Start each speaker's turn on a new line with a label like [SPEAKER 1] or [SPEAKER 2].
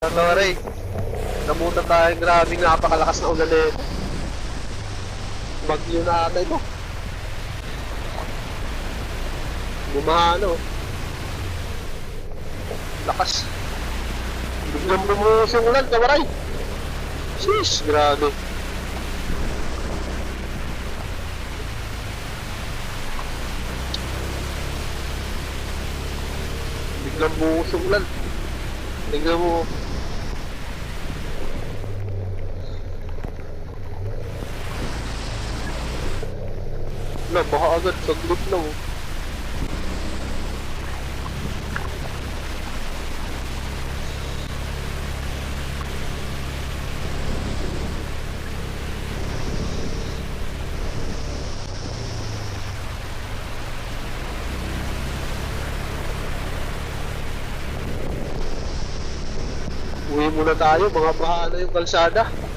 [SPEAKER 1] Lore, namutan tayo. Grabe, napakalakas na ulan eh. Bagyo na ata ito. Bumaha, no? Lakas. Biglang bumuhos yung ulan, kawaray. Sis, grabe. Biglang bumuhos yung ulan. Tingnan mo. Wala, baka agad saglit lang. Uwi muna tayo, mga baha na yung kalsada.